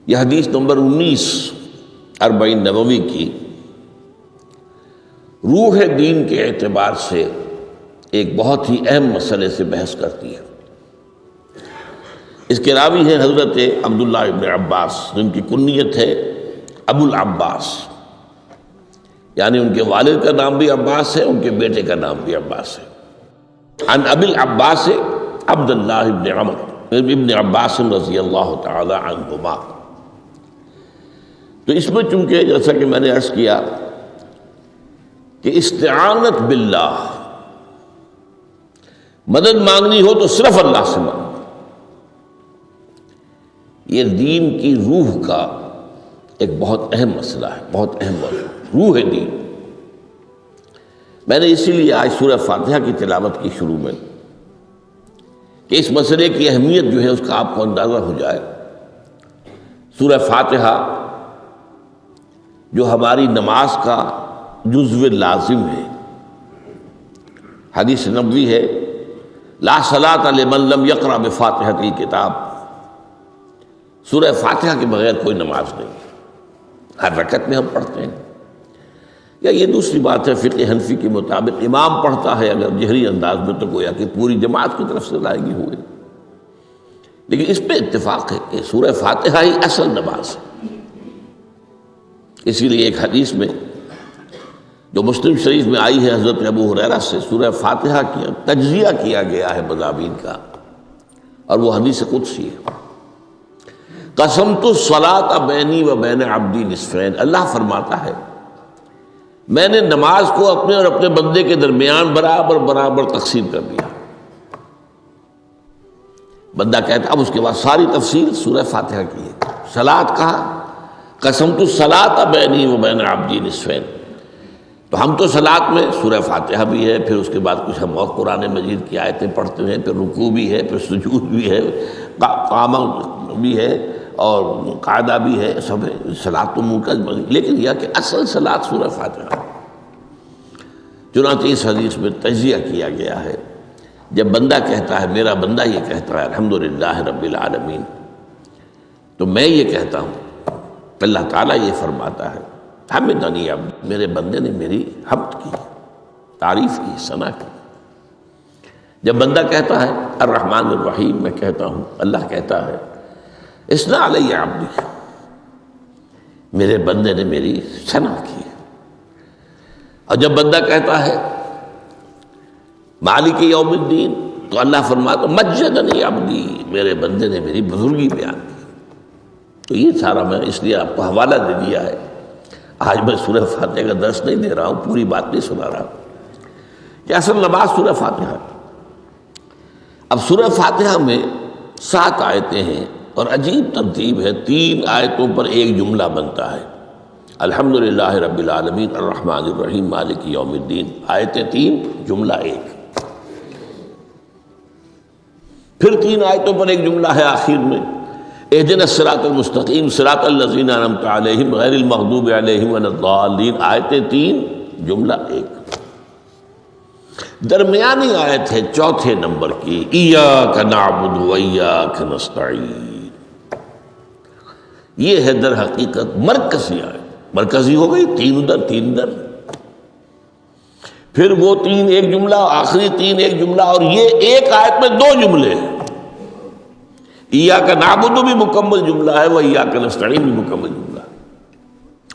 یہ حدیث نمبر 19 40 نبوی کی روح دین کے اعتبار سے ایک بہت ہی اہم مسئلے سے بحث کرتی ہے۔ اس کے راوی ہیں حضرت عبداللہ ابن عباس، جن کی کنیت ہے ابو العباس، یعنی ان کے والد کا نام بھی عباس ہے، ان کے بیٹے کا نام بھی عباس ہے۔ عن ابی العباس عبداللہ ابن عمر ابن عباس رضی اللہ تعالی عنہما۔ تو اس میں چونکہ جیسا کہ میں نے عرض کیا کہ استعانت باللہ، مدد مانگنی ہو تو صرف اللہ سے مانگو، یہ دین کی روح کا ایک بہت اہم مسئلہ ہے، بہت اہم موضوع، روح دین۔ میں نے اسی لیے آج سورہ فاتحہ کی تلاوت کی شروع میں کہ اس مسئلے کی اہمیت جو ہے اس کا آپ کو اندازہ ہو جائے۔ سورہ فاتحہ جو ہماری نماز کا جزو لازم ہے، حدیث نبوی ہے لا صلاۃ لمن لم یقرأ بفاتحۃ الکتاب، سورہ فاتحہ کے بغیر کوئی نماز نہیں، ہر رکعت میں ہم پڑھتے ہیں۔ یا یہ دوسری بات ہے، فقہ حنفی کے مطابق امام پڑھتا ہے اگر جہری انداز میں تو گویا کہ پوری جماعت کی طرف سے ادائیگی ہوئے، لیکن اس پہ اتفاق ہے کہ سورہ فاتحہ ہی اصل نماز ہے۔ اسی لیے ایک حدیث میں جو مسلم شریف میں آئی ہے حضرت ابو ہریرہ سے، سورہ فاتحہ کی تجزیہ کیا گیا ہے مضامین کا، اور وہ حدیث قدسی ہے۔ قسمت الصلاۃ بینی و بین عبدی نصفین، اللہ فرماتا ہے میں نے نماز کو اپنے اور اپنے بندے کے درمیان برابر برابر تقسیم کر دیا۔ بندہ کہتا، اب اس کے بعد ساری تفصیل سورہ فاتحہ کی ہے۔ صلاۃ کہا قسمت الصلاۃ بینی و بین عبدی نصفین، تو ہم تو صلاۃ میں سورہ فاتحہ بھی ہے، پھر اس کے بعد کچھ ہم اور قرآن مجید کی آیتیں پڑھتے ہیں، پھر رکوع بھی ہے، پھر سجود بھی ہے، قیام بھی ہے، اور قاعدہ بھی ہے، سب ہے۔ صلاۃ تو منہ کا، لیکن یہ کہ اصل صلاۃ سورہ فاتحہ۔ چنانچہ اس حدیث میں تجزیہ کیا گیا ہے، جب بندہ کہتا ہے، میرا بندہ یہ کہتا ہے الحمدللہ رب العالمین، تو میں یہ کہتا ہوں، اللہ تعالیٰ یہ فرماتا ہے حمدنی عبدی، میرے بندے نے میری حمد کی، تعریف کی، ثنا کی۔ جب بندہ کہتا ہے الرحمن الرحیم، میں کہتا ہوں، اللہ کہتا ہے اثنا علی عبدی، میرے بندے نے میری ثنا کی۔ اور جب بندہ کہتا ہے مالک یوم الدین، تو اللہ فرماتا مجدنی عبدی، میرے بندے نے میری بزرگی بیان کی۔ تو یہ سارا میں اس لیے آپ کو حوالہ دے دیا ہے، آج میں سورہ فاتحہ کا درس نہیں دے رہا ہوں، پوری بات نہیں سنا رہا کہ اصل نماز سورہ فاتحہ۔ اب سورہ فاتحہ میں 7 آیتیں ہیں، اور عجیب ترتیب ہے، 3 آیتوں پر ایک جملہ بنتا ہے، الحمدللہ رب العالمین الرحمن الرحیم مالک یوم الدین، آیتیں 3 جملہ 1۔ پھر 3 آیتوں پر ایک جملہ ہے آخر میں، اہدنا الصراط المستقیم صراط الذین انعمت علیہم غیر المغضوب علیہم ولا الضالین، آیتیں 3 جملہ 1۔ درمیانی آیت ہے 4 نمبر کی، ایاک نعبد و ایاک نستعین، یہ ہے در حقیقت مرکزی آیت، مرکزی ہو گئی، 3 ادھر 3 ادھر، پھر وہ 3 ایک جملہ، آخری 3 ایک جملہ، اور یہ ایک آیت میں 2 جملے ہیں۔ ایاک نعبد بھی مکمل جملہ ہے، و ایاک نستعین بھی مکمل جملہ ہے،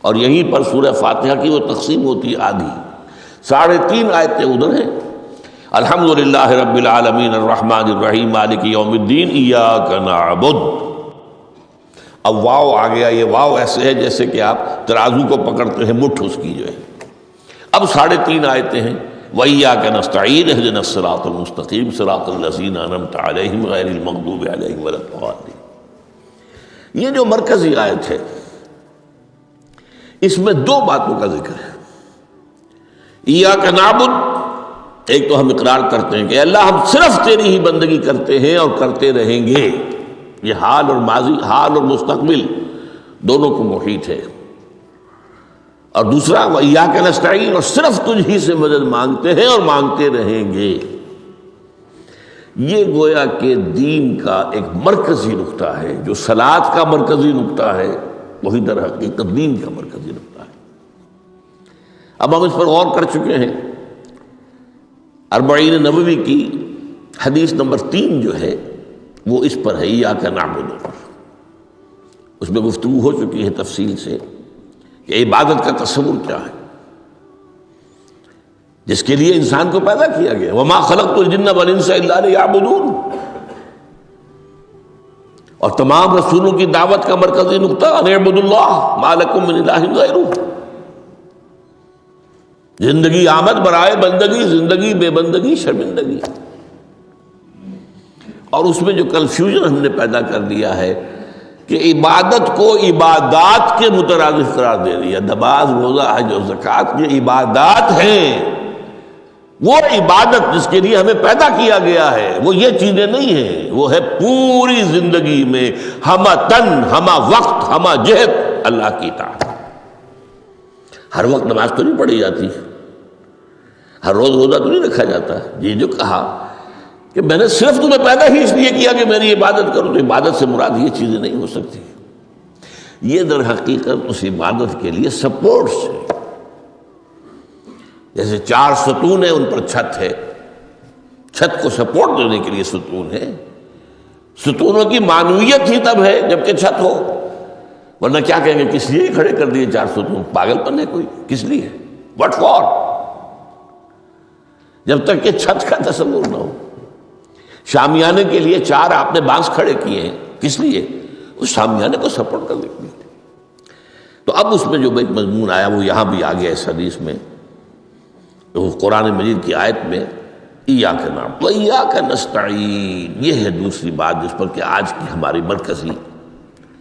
اور یہیں پر سورہ فاتحہ کی وہ تقسیم ہوتی ہے آدھی، 3.5 آیتیں ادھر ہیں، الحمدللہ رب العالمین الرحمن الرحیم مالک یوم الدین ایاک نعبد۔ اب واو آ گیا، یہ واو ایسے ہے جیسے کہ آپ ترازو کو پکڑتے ہیں، مٹھ اس کی جو ہے۔ اب 3.5 آیتیں ہیں، وَإِيَّاكَ نَسْتَعِينُ اهْدِنَا الصِّرَاطَ الْمُسْتَقِيمَ صِرَاطَ الَّذِينَ أَنْعَمْتَ عَلَيْهِمْ غَيْرِ الْمَغْضُوبِ عَلَيْهِمْ وَلَا الضَّالِّينَ۔ یہ جو مرکزی آیت ہے، اس میں 2 باتوں کا ذکر ہے۔ ایاک نعبد، ایک تو ہم اقرار کرتے ہیں کہ اللہ ہم صرف تیری ہی بندگی کرتے ہیں اور کرتے رہیں گے، یہ حال اور ماضی، حال اور مستقبل دونوں کو محیط ہے۔ اور دوسرا وَإِيَّاكَ نَسْتَعِينُ، اور صرف تجھ ہی سے مدد مانگتے ہیں اور مانگتے رہیں گے۔ یہ گویا کہ دین کا ایک مرکزی نقطہ ہے، جو صلاۃ کا مرکزی نقطہ ہے وہی در حقیقت دین کا مرکزی نقطہ ہے۔ اب ہم اس پر غور کر چکے ہیں۔ اربعین نبوی کی حدیث نمبر 3 جو ہے وہ اس پر ہے، ایاک نعبد پر۔ اس میں گفتگو ہو چکی ہے تفصیل سے کہ عبادت کا تصور کیا ہے، جس کے لیے انسان کو پیدا کیا گیا۔ وما خلقت الجن والانس الا لیعبدون، اور تمام رسولوں کی دعوت کا مرکزی نقطہ ان اعبدوا اللہ ما لکم من الہ غیرہ۔ زندگی آمد برائے بندگی، زندگی بے بندگی شرمندگی۔ اور اس میں جو کنفیوژن ہم نے پیدا کر دیا ہے کہ عبادت کو عبادات کے مترادف قرار دے دیا۔ نماز، روزہ، حج اور زکوٰۃ یہ عبادات ہیں، وہ عبادت جس کے لیے ہمیں پیدا کیا گیا ہے وہ یہ چیزیں نہیں ہیں، وہ ہے پوری زندگی میں ہمہ تن، ہمہ وقت، ہمہ جہت اللہ کی اطاعت۔ ہر وقت نماز تو نہیں پڑھی جاتی، ہر روز روزہ تو نہیں رکھا جاتا۔ یہ جو کہا کہ میں نے صرف تمہیں پیدا ہی اس لیے کیا کہ میری عبادت کرو، تو عبادت سے مراد یہ چیزیں نہیں ہو سکتی۔ یہ در حقیقت اس عبادت کے لیے سپورٹس ہے، جیسے 4 ستون ہیں ان پر چھت ہے، چھت کو سپورٹ دینے کے لیے ستون ہے۔ ستونوں کی معنویت ہی تب ہے جب کہ چھت ہو، ورنہ کیا کہیں گے کس لیے کھڑے کر دیے 4 ستون؟ پاگل پن ہے کوئی؟ کس لیے؟ What for? جب تک کہ چھت کا تصور نہ ہو۔ شامیانے کے لیے 4 آپ نے بانس کھڑے کیے ہیں، کس لیے؟ اس شامیانے کو سپورٹ کرنے کے لیے۔ تو اب اس میں جو ایک مضمون آیا وہ یہاں بھی آ گیا اس حدیث میں، وہ قرآن مجید کی آیت میں ایاک نعبد و ایاک نستعین۔ یہ ہے دوسری بات جس پر کہ آج کی ہماری مرکزی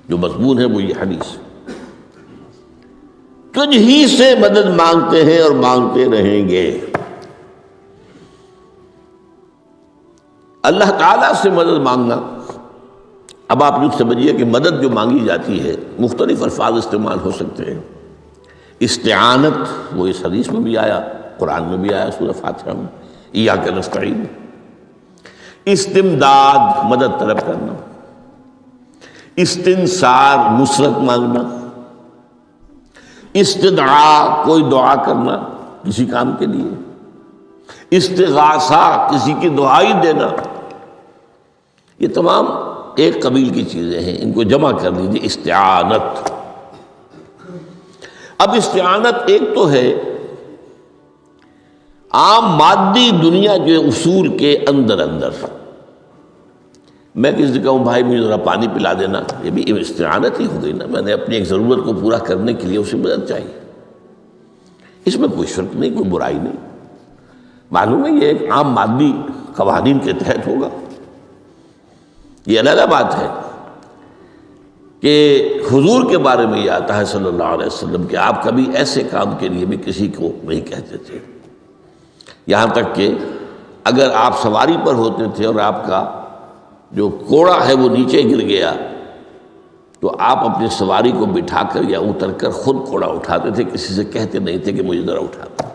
جو مضمون ہے وہ یہ حدیث۔ تجھ ہی سے مدد مانگتے ہیں اور مانگتے رہیں گے۔ اللہ تعالیٰ سے مدد مانگنا، اب آپ یوں سمجھیے کہ مدد جو مانگی جاتی ہے مختلف الفاظ استعمال ہو سکتے ہیں۔ استعانت وہ اس حدیث میں بھی آیا، قرآن میں بھی آیا سورہ فاتحہ میں، ایاک نستعین۔ استمداد مدد طلب کرنا، استنصار نصرت مانگنا، استدعاء کوئی دعا کرنا کسی کام کے لیے، استغاثہ کسی کی دعائی دینا، یہ تمام ایک قبیل کی چیزیں ہیں، ان کو جمع کر لیجیے استعانت۔ اب استعانت ایک تو ہے عام مادی دنیا کے اصول کے اندر میں کسی سے کہوں بھائی مجھے ذرا پانی پلا دینا، یہ بھی استعانت ہی ہو گئی نا، میں نے اپنی ایک ضرورت کو پورا کرنے کے لیے اسے مدد چاہیے۔ اس میں کوئی شرک نہیں، کوئی برائی نہیں، معلوم ہے یہ ایک عام مادی قوانین کے تحت ہوگا۔ یہ علیحدہ بات ہے کہ حضور کے بارے میں یہ آتا ہے صلی اللہ علیہ وسلم کہ آپ کبھی ایسے کام کے لیے بھی کسی کو نہیں کہتے تھے، یہاں تک کہ اگر آپ سواری پر ہوتے تھے اور آپ کا جو کوڑا ہے وہ نیچے گر گیا تو آپ اپنی سواری کو بٹھا کر یا اتر کر خود کوڑا اٹھاتے تھے، کسی سے کہتے نہیں تھے کہ مجھے ذرا اٹھا دو۔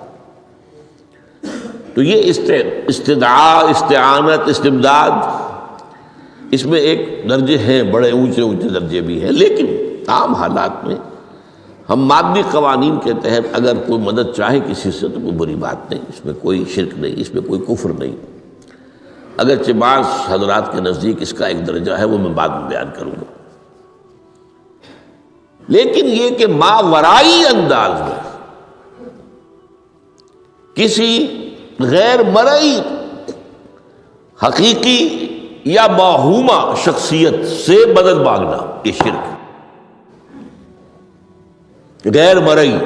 تو یہ استدعاء، استعانت، استمداد، اس میں ایک درجے ہیں، بڑے اونچے اونچے درجے بھی ہیں، لیکن عام حالات میں ہم مادی قوانین کے تحت اگر کوئی مدد چاہے کسی سے تو کوئی بری بات نہیں، اس میں کوئی شرک نہیں، اس میں کوئی کفر نہیں، اگرچہ بعض حضرات کے نزدیک اس کا ایک درجہ ہے وہ میں بعد میں بیان کروں گا۔ لیکن یہ کہ ماورائی انداز میں کسی غیر مرئی حقیقی یا باہومہ شخصیت سے مدد مانگنا یہ شرک، غیر مرئی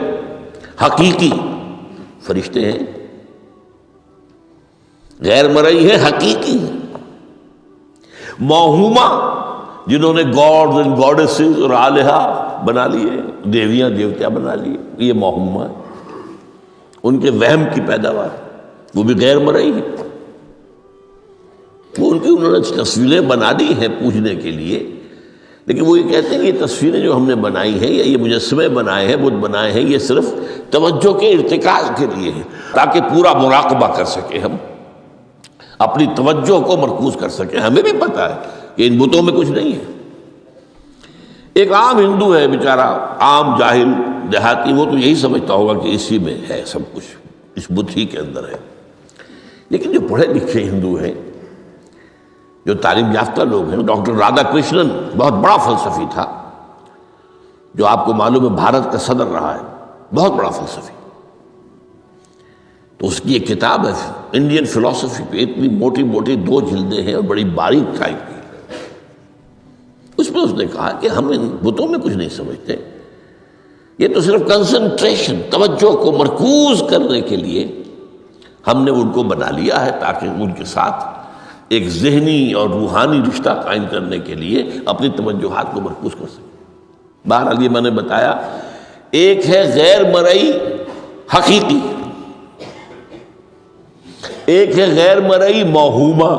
حقیقی فرشتے ہیں، غیر مرئی ہے حقیقی ہے، موہومہ جنہوں نے گاڈز اینڈ گاڈیسز اور آلہہ بنا لیے، دیویاں دیوتیاں بنا لیے، یہ موہومہ ہے، ان کے وہم کی پیداوار، وہ بھی غیر مرئی ہے، وہ انہوں نے تصویریں بنا دی ہیں پوجنے کے لیے، لیکن وہ یہ کہتے ہیں کہ یہ تصویریں جو ہم نے بنائی ہیں یا یہ مجسمے بنائے ہیں، بت بنائے ہیں، یہ صرف توجہ کے ارتکاز کے لیے ہے تاکہ پورا مراقبہ کر سکے ہم، اپنی توجہ کو مرکوز کر سکیں. ہمیں بھی پتا ہے کہ ان بتوں میں کچھ نہیں ہے. ایک عام ہندو ہے بیچارہ، عام جاہل دیہاتی، وہ تو یہی سمجھتا ہوگا کہ اسی میں ہے سب کچھ، اس بت ہی کے اندر ہے. لیکن جو پڑھے لکھے ہندو ہیں، جو تعلیم یافتہ لوگ ہیں، ڈاکٹر رادھا کرشنن بہت بڑا فلسفی تھا، جو آپ کو معلوم ہے بھارت کا صدر رہا ہے، بہت بڑا فلسفی. تو اس کی ایک کتاب ہے انڈین فلسفی پہ، اتنی موٹی موٹی 2 جلدیں ہیں اور بڑی باریک ٹائپ کی. اس میں اس نے کہا کہ ہم ان بتوں میں کچھ نہیں سمجھتے، یہ تو صرف کنسنٹریشن، توجہ کو مرکوز کرنے کے لیے ہم نے ان کو بنا لیا ہے، تاکہ ان کے ساتھ ایک ذہنی اور روحانی رشتہ قائم کرنے کے لیے اپنی توجہات کو مرکوز کر سکیں. بہرحال یہ میں نے بتایا، ایک ہے غیر مرئی حقیقی، ایک ہے غیر مرئی موہومہ.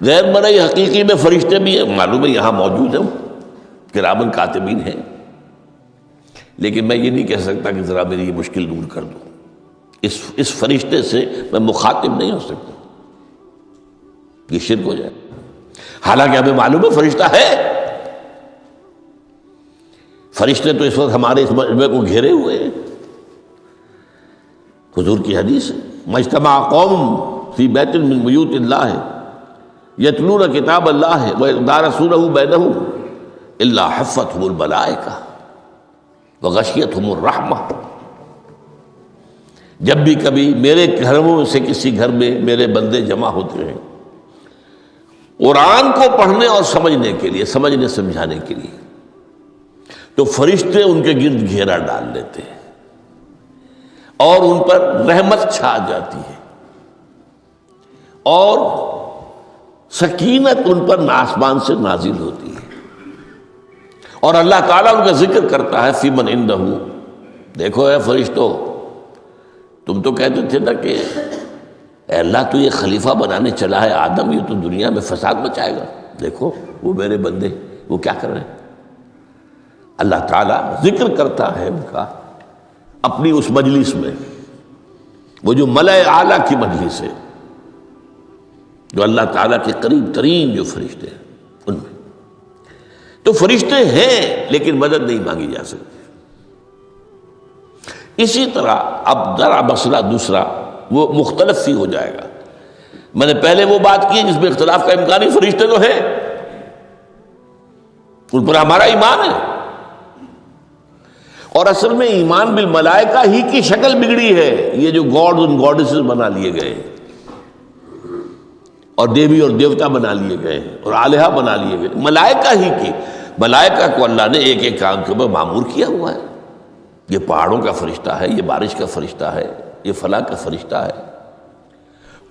غیر مرئی حقیقی میں فرشتے بھی ہیں، معلوم ہے یہاں موجود ہیں، کرامن کاتبین ہیں، لیکن میں یہ نہیں کہہ سکتا کہ ذرا میری یہ مشکل دور کر دو. اس فرشتے سے میں مخاطب نہیں ہو سکتا، یہ شرک ہو جائے. حالانکہ ہمیں معلوم ہے فرشتہ ہے. فرشتے تو اس وقت ہمارے اس مجمع کو گھیرے ہوئے ہیں. حضور کی حدیث ہے، مجتمع قوم فی بیت من بیوت اللہ یتلون کتاب اللہ ویدارسونہ بینہم الا حفتہم الملائکہ وغشیتہم الرحمہ. جب بھی کبھی میرے گھروں میں سے کسی گھر میں میرے بندے جمع ہوتے ہیں قرآن کو پڑھنے اور سمجھنے کے لیے، سمجھنے سمجھانے کے لیے، تو فرشتے ان کے گرد گھیرا ڈال لیتے ہیں اور ان پر رحمت چھا جاتی ہے اور سکینت ان پر آسمان سے نازل ہوتی ہے. اور اللہ تعالیٰ ان کا ذکر کرتا ہے فی من عندہ. دیکھو اے فرشتو، تم تو کہتے تھے نا کہ اے اللہ تو یہ خلیفہ بنانے چلا ہے آدم، یہ تو دنیا میں فساد مچائے گا. دیکھو وہ میرے بندے وہ کیا کر رہے ہیں. اللہ تعالیٰ ذکر کرتا ہے ان کا اپنی اس مجلس میں، وہ جو ملائے اعلیٰ کی مجلس ہے، جو اللہ تعالیٰ کے قریب ترین جو فرشتے ہیں ان میں. تو فرشتے ہیں لیکن مدد نہیں مانگی جا سکتی. اسی طرح اب ذرا مسئلہ دوسرا وہ مختلف ہی ہو جائے گا. میں نے پہلے وہ بات کی جس میں اختلاف کا امکان ہے، فرشتے تو ہیں، ان پر ہمارا ایمان ہے، اور اصل میں ایمان بالملائکہ ہی کی شکل بگڑی ہے. یہ جو گاڈ اور گاڈیسز بنا لیے گئے اور دیوی اور دیوتا بنا لیے گئے اور آلہہ بنا لیے گئے، ملائکہ ہی کی. ملائکہ کو اللہ نے ایک ایک کام کے اوپر معمور کیا ہوا ہے. یہ پہاڑوں کا فرشتہ ہے، یہ بارش کا فرشتہ ہے، یہ فلاں کا فرشتہ ہے.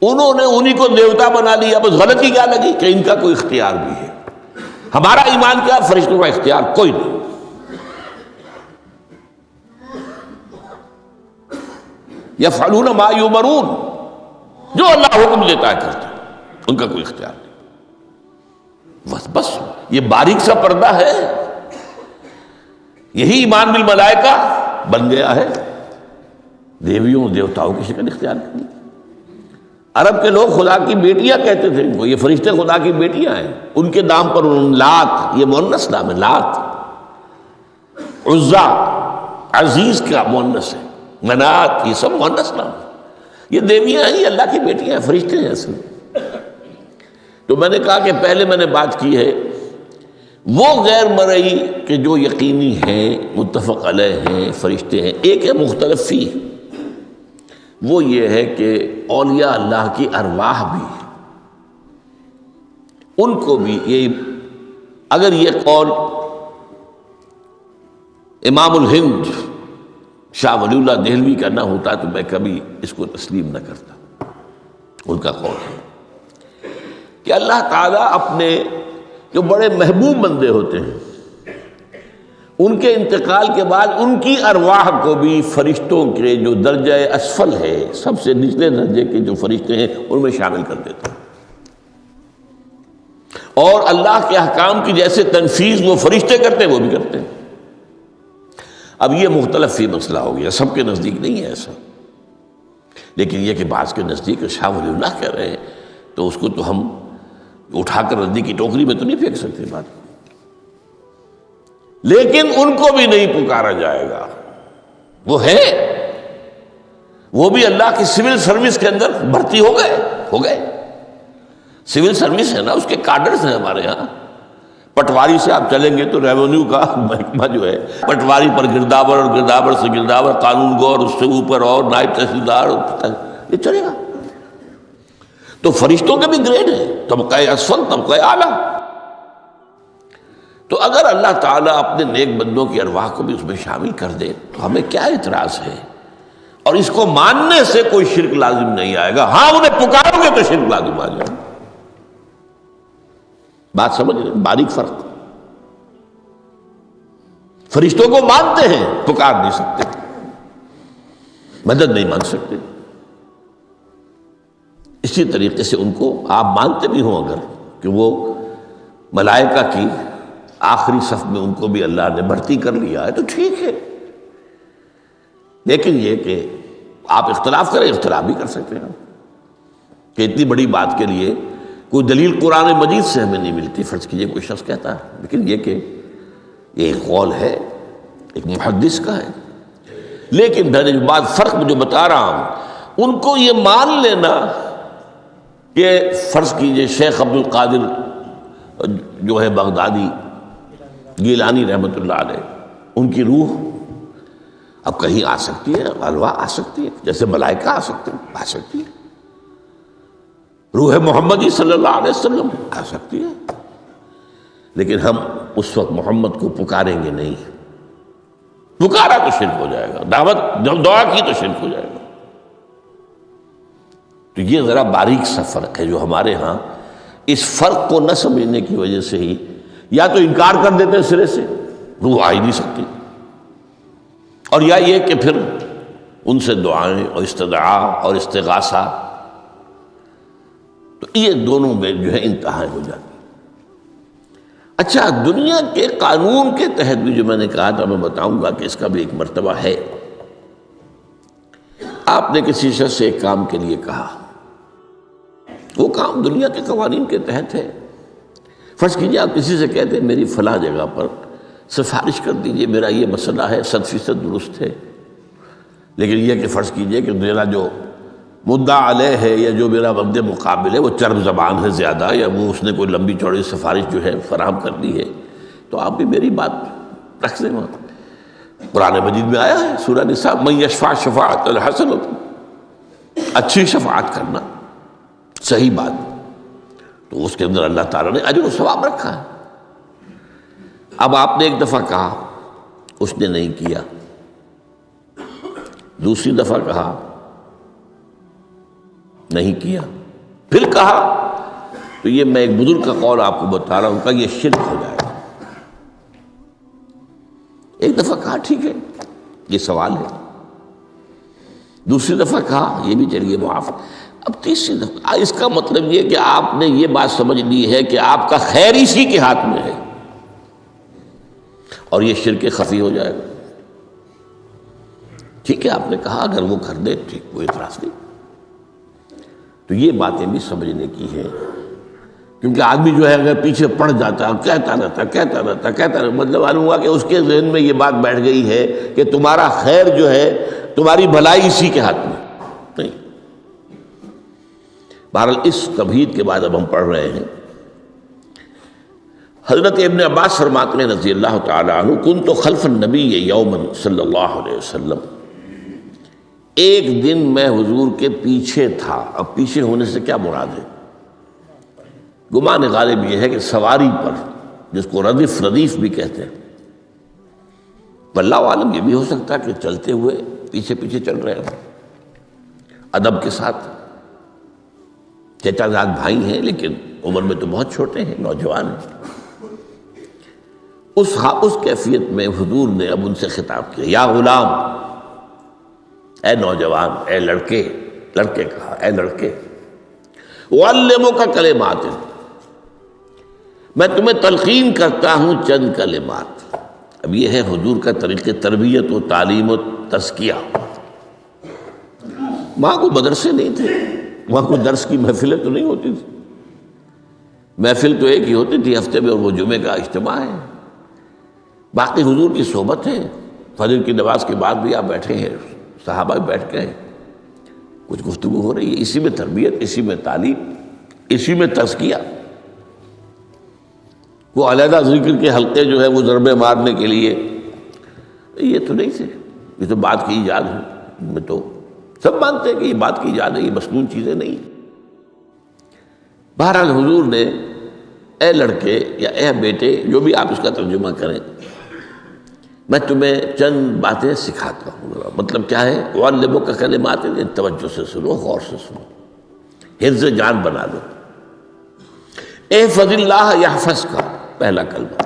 انہوں نے انہی کو دیوتا بنا لیا. بس غلطی کیا لگی کہ ان کا کوئی اختیار بھی ہے. ہمارا ایمان کیا، فرشتوں کا اختیار کوئی نہیں. یفعلون ما یؤمرون، جو اللہ حکم دیتا ہے کرتے ہیں، ان کا کوئی اختیار نہیں. بس یہ باریک سا پردہ ہے. یہی ایمان بالملائکہ بن گیا ہے دیویوں اور دیوتاؤں کی شکل اختیار کرنی. عرب کے لوگ خدا کی بیٹیاں کہتے تھے وہ، یہ فرشتے خدا کی بیٹیاں ہیں. ان کے نام پر لات، یہ مؤنث نام ہے، لات. عزا عزیز کا مؤنث ہے، منات یہ سب مؤنث نام ہے. یہ دیویاں ہیں، یہ اللہ کی بیٹیاں ہیں، فرشتے ہیں اصل. تو میں نے کہا کہ پہلے میں نے بات کی ہے وہ غیر مرئی کہ جو یقینی ہیں، متفق علیہ ہیں، فرشتے ہیں. ایک ہے مختلف فی، وہ یہ ہے کہ اولیاء اللہ کی ارواح بھی، ان کو بھی یہ، اگر یہ قول امام الہند شاہ ولی اللہ دہلوی کا نہ ہوتا تو میں کبھی اس کو تسلیم نہ کرتا. ان کا قول ہے کہ اللہ تعالیٰ اپنے جو بڑے محبوب بندے ہوتے ہیں ان کے انتقال کے بعد ان کی ارواح کو بھی فرشتوں کے جو درجہ اسفل ہے، سب سے نچلے درجے کے جو فرشتے ہیں، ان میں شامل کر دیتے ہیں. اور اللہ کے احکام کی جیسے تنفیذ وہ فرشتے کرتے ہیں وہ بھی کرتے ہیں. اب یہ مختلف ہی مسئلہ ہو گیا، سب کے نزدیک نہیں ہے ایسا. لیکن یہ کہ بعض کے نزدیک شاہ ولی اللہ کہہ رہے ہیں تو اس کو تو ہم اٹھا کر ردی کی ٹوکری میں تو نہیں پھینک سکتے بات، لیکن ان کو بھی نہیں پکارا جائے گا. وہ ہے، وہ بھی اللہ کی سول سروس کے اندر بھرتی ہو گئے. سول سروس ہے نا، اس کے کارڈرز ہیں ہمارے ہاں. پٹواری سے آپ چلیں گے تو ریونیو کا محکمہ جو ہے، پٹواری پر گرداور اور گرداور سے گرداور، قانون گو اور اس سے اوپر اور نائب تحصیلدار، یہ چلے گا. تو فرشتوں کے بھی گریڈ ہیں، طبقہ اسفل، طبقہ اعلیٰ. تو اگر اللہ تعالیٰ اپنے نیک بندوں کی ارواح کو بھی اس میں شامل کر دے تو ہمیں کیا اعتراض ہے؟ اور اس کو ماننے سے کوئی شرک لازم نہیں آئے گا. ہاں انہیں پکارو گے تو شرک لازم آ جائے گا. بات سمجھ رہے؟ باریک فرق. فرشتوں کو مانتے ہیں، پکار نہیں سکتے، مدد نہیں مانگ سکتے. اسی طریقے سے ان کو آپ مانتے بھی ہوں اگر کہ وہ ملائکہ کی آخری صف میں ان کو بھی اللہ نے بھرتی کر لیا ہے تو ٹھیک ہے. لیکن یہ کہ آپ اختلاف کریں، اختلاف بھی کر سکتے ہیں کہ اتنی بڑی بات کے لیے کوئی دلیل قرآن مجید سے ہمیں نہیں ملتی. فرض کیجئے کوئی شخص کہتا ہے، لیکن یہ کہ یہ ایک قول ہے، ایک محدث کا ہے. لیکن بعد فرق جو بتا رہا ہوں، ان کو یہ مان لینا کہ فرض کیجئے شیخ عبد القادر جو ہے بغدادی گیلانی رحمۃ اللہ علیہ، ان کی روح اب کہیں آ سکتی ہے، الوا آ سکتی ہے، جیسے ملائکہ آ سکتے ہیں، آ سکتی ہے. روح محمدی صلی اللہ علیہ وسلم آ سکتی ہے. لیکن ہم اس وقت محمد کو پکاریں گے نہیں. پکارا تو شرک ہو جائے گا، دعوت جب دعا کی تو شرک ہو جائے گا. تو یہ ذرا باریک سا فرق ہے جو ہمارے ہاں اس فرق کو نہ سمجھنے کی وجہ سے ہی یا تو انکار کر دیتے ہیں سرے سے، روح آ ہی نہیں سکتی، اور یا یہ کہ پھر ان سے دعائیں اور استدعاء اور استغاثہ، تو یہ دونوں میں جو ہے انتہایں ہو جاتی. اچھا، دنیا کے قانون کے تحت بھی جو میں نے کہا تھا، میں بتاؤں گا کہ اس کا بھی ایک مرتبہ ہے. آپ نے کسی شخص سے ایک کام کے لیے کہا، وہ کام دنیا کے قوانین کے تحت ہے. فرض کیجیے آپ کسی سے کہتے ہیں میری فلاں جگہ پر سفارش کر دیجئے، میرا یہ مسئلہ ہے، 100% درست ہے. لیکن یہ کہ فرض کیجئے کہ میرا جو مدعا علیہ ہے یا جو میرا مد مقابل ہے وہ چرب زبان ہے زیادہ، یا وہ اس نے کوئی لمبی چوڑی سفارش جو ہے فراہم کر دی ہے، تو آپ بھی میری بات رکھ دیں. وہاں قرآن مجید میں آیا ہے سورہ نساء، من یشفع شفاعۃ الحسنۃ، اچھی شفاعت کرنا، صحیح بات. تو اس کے اندر اللہ تعالیٰ نے اجر و ثواب رکھا ہے. اب آپ نے ایک دفعہ کہا، اس نے نہیں کیا، دوسری دفعہ کہا، نہیں کیا، پھر کہا، تو یہ میں ایک بزرگ کا قول آپ کو بتا رہا ہوں کہ یہ شرک ہو جائے گا. ایک دفعہ کہا ٹھیک ہے، یہ سوال ہے، دوسری دفعہ کہا یہ بھی چلیے معاف، اب تیسری دفعہ. اس کا مطلب یہ کہ آپ نے یہ بات سمجھ لی ہے کہ آپ کا خیر اسی کے ہاتھ میں ہے، اور یہ شرک خفی ہو جائے گا. ٹھیک ہے، آپ نے کہا اگر وہ کر دے ٹھیک، کوئی اعتراض نہیں. تو یہ باتیں بھی سمجھنے کی ہیں، کیونکہ آدمی جو ہے اگر پیچھے پڑ جاتا ہے، کہتا رہتا، مطلب معلوم ہوا کہ اس کے ذہن میں یہ بات بیٹھ گئی ہے کہ تمہارا خیر جو ہے، تمہاری بھلائی اسی کے ہاتھ میں نہیں. بہرحال اس تمہید کے بعد اب ہم پڑھ رہے ہیں. حضرت ابن عباس فرماتے ہیں رضی اللہ تعالی عنہ، کنت خلف النبی یوما صلی اللہ علیہ وسلم، ایک دن میں حضور کے پیچھے تھا. اب پیچھے ہونے سے کیا مراد ہے؟ گمان غالب یہ ہے کہ سواری پر، جس کو ردیف بھی کہتے ہیں. واللہ عالم یہ بھی ہو سکتا ہے کہ چلتے ہوئے پیچھے پیچھے چل رہے ہیں ادب کے ساتھ. چچا زاد بھائی ہیں لیکن عمر میں تو بہت چھوٹے ہیں، نوجوان ہیں. اس کیفیت میں حضور نے اب ان سے خطاب کیا، یا غلام، اے نوجوان، اے لڑکے کہا، اے لڑکے، اعلمک کلمات، میں تمہیں تلقین کرتا ہوں چند کلمات. اب یہ ہے حضور کا طریقہ تربیت و تعلیم و تزکیہ. وہاں کوئی مدرسے نہیں تھے، وہاں کوئی درس کی محفلیں تو نہیں ہوتی تھی، محفل تو ایک ہی ہوتی تھی ہفتے میں، اور وہ جمعے کا اجتماع ہے، باقی حضور کی صحبت ہے، فجر کی نماز کے بعد بھی آپ بیٹھے ہیں، صحابہ بھی بیٹھ کے ہیں، کچھ گفتگو ہو رہی ہے، اسی میں تربیت، اسی میں تعلیم، اسی میں تزکیہ۔ وہ علیحدہ ذکر کے حلقے جو ہے وہ ضربے مارنے کے لیے یہ تو نہیں تھے، یہ تو بات کی ایجاد ہے، میں تو سب مانتے ہیں کہ یہ بات کی ایجاد ہے، یہ مصنون چیزیں نہیں۔ بہرحال حضور نے اے لڑکے یا اے بیٹے، جو بھی آپ اس کا ترجمہ کریں، میں تمہیں چند باتیں سکھاتا ہوں، مطلب کیا ہے، وَعَلِّمُكَ كَلِمَاتٍ، توجہ سے سنو، غور سے سنو، حفظ جان بنا لو۔ احفظ اللہ یحفظک، پہلا کلمہ،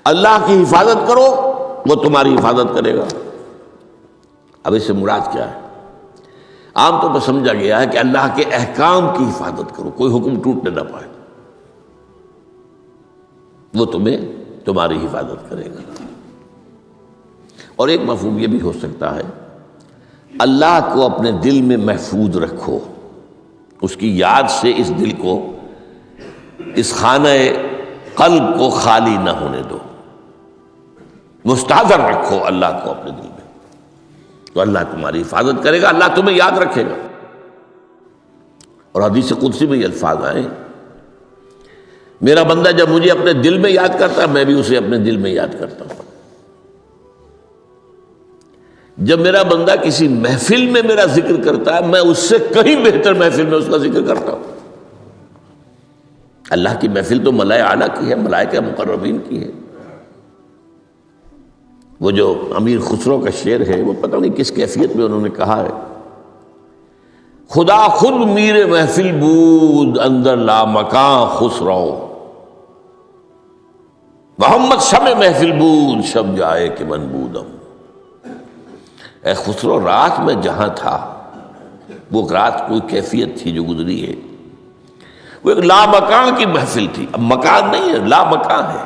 اللہ کی حفاظت کرو وہ تمہاری حفاظت کرے گا۔ اب اس سے مراد کیا ہے؟ عام طور پر سمجھا گیا ہے کہ اللہ کے احکام کی حفاظت کرو، کوئی حکم ٹوٹنے نہ پائے، وہ تمہاری حفاظت کرے گا۔ اور ایک مفہوم یہ بھی ہو سکتا ہے، اللہ کو اپنے دل میں محفوظ رکھو، اس کی یاد سے اس دل کو، اس خانہ قلب کو خالی نہ ہونے دو، مستحضر رکھو اللہ کو اپنے دل میں، تو اللہ تمہاری حفاظت کرے گا، اللہ تمہیں یاد رکھے گا۔ اور حدیث قدسی میں یہ الفاظ آئے، میرا بندہ جب مجھے اپنے دل میں یاد کرتا ہے، میں بھی اسے اپنے دل میں یاد کرتا ہوں۔ جب میرا بندہ کسی محفل میں میرا ذکر کرتا ہے، میں اس سے کہیں بہتر محفل میں اس کا ذکر کرتا ہوں۔ اللہ کی محفل تو ملائے اعلیٰ کی ہے، ملائکہ مقربین کی ہے۔ وہ جو امیر خسرو کا شعر ہے، وہ پتہ نہیں کس کیفیت میں انہوں نے کہا ہے، خدا خود میر محفل بود اندر لا مکان خسرو، محمد شمع محفل بود شب جائے کہ من بودم۔ اے خسرو، رات میں جہاں تھا، وہ رات کوئی کیفیت تھی جو گزری ہے، وہ ایک لا مکان کی محفل تھی۔ اب مکان نہیں ہے، لا مکان ہے،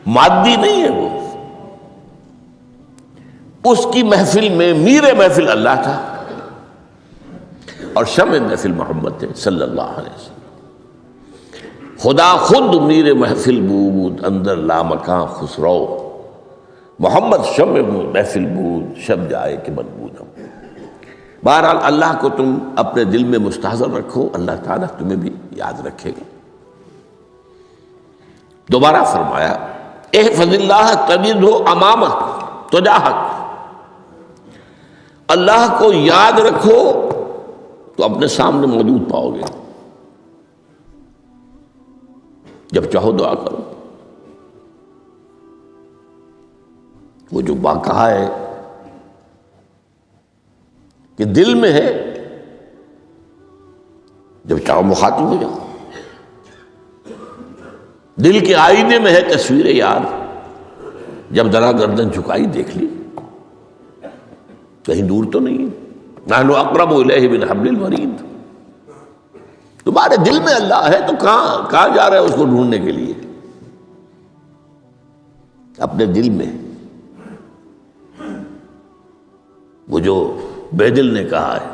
مادی نہیں ہے وہ۔ اس کی محفل میں میر محفل اللہ تھا اور شمع محفل محمد تھے صلی اللہ علیہ وسلم۔ خدا خود میر محفل بود اندر لا مکان خسرو، محمد شمع محفل بود شب جائے کہ من بودم۔ بہرحال اللہ کو تم اپنے دل میں مستحضر رکھو، اللہ تعالیٰ تمہیں بھی یاد رکھے گا۔ دوبارہ فرمایا، احفظ اللہ تجدہ امامک تجاہک، اللہ کو یاد رکھو تو اپنے سامنے موجود پاؤ گے، جب چاہو دعا کرو۔ وہ جو کہا ہے کہ دل میں ہے، جب چاہو مخاطب ہو جاؤ۔ دل کے آئینے میں ہے تصویر یار، جب ذرا گردن جھکائی دیکھ لی، کہیں دور تو نہیں ہے، نحن اقرب الیہ من حبل الورید۔ تمہارے دل میں اللہ ہے تو کہاں جا رہے ہیں اس کو ڈھونڈنے کے لیے؟ اپنے دل میں۔ وہ جو بے دل نے کہا ہے،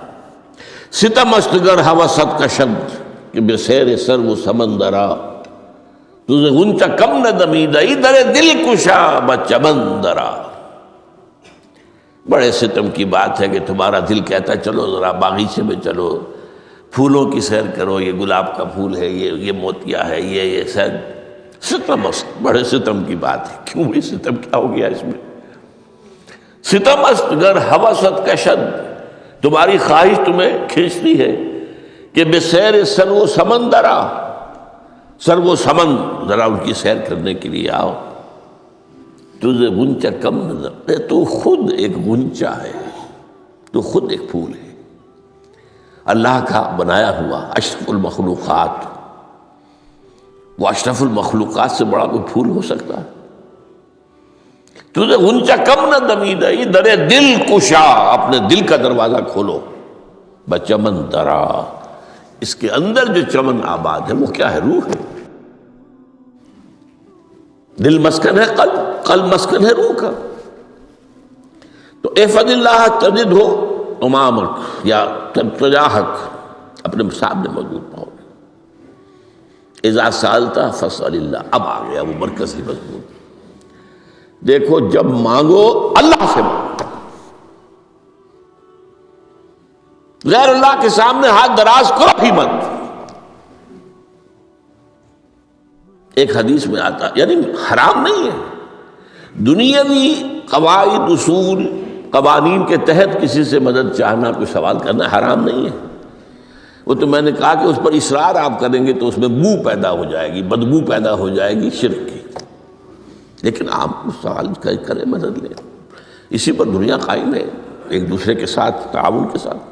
ستم است گر ہوست کشد کہ بے سیر سر و سمندرا، تجھے غنچہ کم نہ دمیدہ در دل کشا بچمندرا۔ بڑے ستم کی بات ہے کہ تمہارا دل کہتا ہے چلو ذرا باغیچے میں چلو، پھولوں کی سیر کرو، یہ گلاب کا پھول ہے، یہ موتیا ہے، یہ سیر۔ ستم است، بڑے ستم کی بات ہے۔ کیوں بھی ستم کیا ہو گیا اس میں؟ ستم است گر ہوست کشد، تمہاری خواہش تمہیں کھینچتی ہے کہ بے سیر سر و سمندرا، سر و سمن، ذرا ان کی سیر کرنے کے لیے آؤ۔ تجھے غنچہ کم نظر، تو خود ایک غنچہ ہے، تو خود ایک پھول ہے، اللہ کا بنایا ہوا اشرف المخلوقات۔ وہ اشرف المخلوقات سے بڑا کوئی پھول ہو سکتا ہے؟ تجھے غنچہ کم نہ دمیدہ در دل کشا، اپنے دل کا دروازہ کھولو، بچمن درا، اس کے اندر جو چمن آباد ہے وہ کیا ہے؟ روح ہے۔ دل مسکن ہے قلب مسکن ہے روح کا۔ تو احفظ اللہ تجدہ امامک یا تجاہک اپنے سامنے موجود پاؤ گے۔ اذا سالتا فاسأل اللہ، اب آ گیا وہ مرکزی مضمون۔ دیکھو جب مانگو اللہ سے مانگو، غیر اللہ کے سامنے ہاتھ دراز کرو ہی مت۔ ایک حدیث میں آتا، یعنی حرام نہیں ہے، دنیاوی قواعد اصول قوانین کے تحت کسی سے مدد چاہنا، کوئی سوال کرنا حرام نہیں ہے۔ وہ تو میں نے کہا کہ اس پر اصرار آپ کریں گے تو اس میں بو پیدا ہو جائے گی، بدبو پیدا ہو جائے گی شرک کی، لیکن آپ سوال کریں، مدد لیں، اسی پر دنیا قائم ہے، ایک دوسرے کے ساتھ تعاون کے ساتھ۔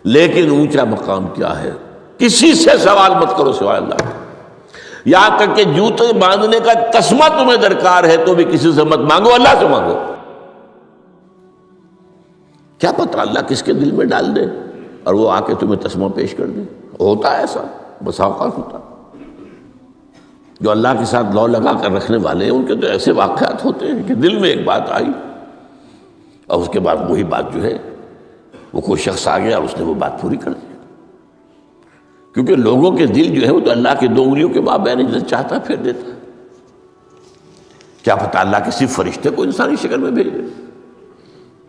لیکن اونچا مقام کیا ہے؟ کسی سے سوال مت کرو سوائے اللہ کے، یہاں تک کہ جوتے باندھنے کا تسمہ تمہیں درکار ہے تو بھی کسی سے مت مانگو، اللہ سے مانگو۔ کیا پتہ اللہ کس کے دل میں ڈال دے اور وہ آ کے تمہیں تسمہ پیش کر دے۔ ہوتا ہے ایسا، بسا اوقات ہوتا۔ جو اللہ کے ساتھ لو لگا کر رکھنے والے ہیں ان کے تو ایسے واقعات ہوتے ہیں کہ دل میں ایک بات آئی اور اس کے بعد وہی بات جو ہے وہ کوئی شخص آ گیا اور اس نے وہ بات پوری کر دی، کیونکہ لوگوں کے دل جو ہے وہ تو اللہ کے 2 انگلیوں کے مابین جسے چاہتا پھیر دیتا ہے۔ کیا پتہ اللہ کسی فرشتے کو انسانی شکل میں بھیج دے،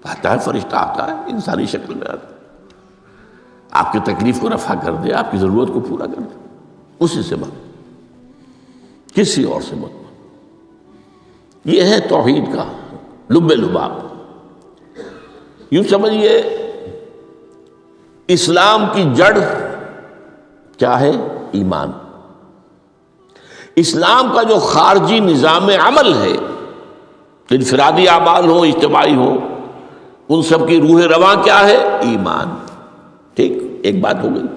آتا ہے فرشتہ، آتا ہے انسانی شکل میں، آتا ہے آپ کی تکلیف کو رفع کر دے، آپ کی ضرورت کو پورا کر دے، اسی سے مانگو، کسی اور سے مت مانگو۔ یہ ہے توحید کا لب لباب۔ یوں سمجھیے اسلام کی جڑ کیا ہے؟ ایمان۔ اسلام کا جو خارجی نظام عمل ہے، انفرادی اعمال ہو، اجتماعی ہو، ان سب کی روح رواں کیا ہے؟ ایمان۔ ٹھیک، ایک بات ہو گئی۔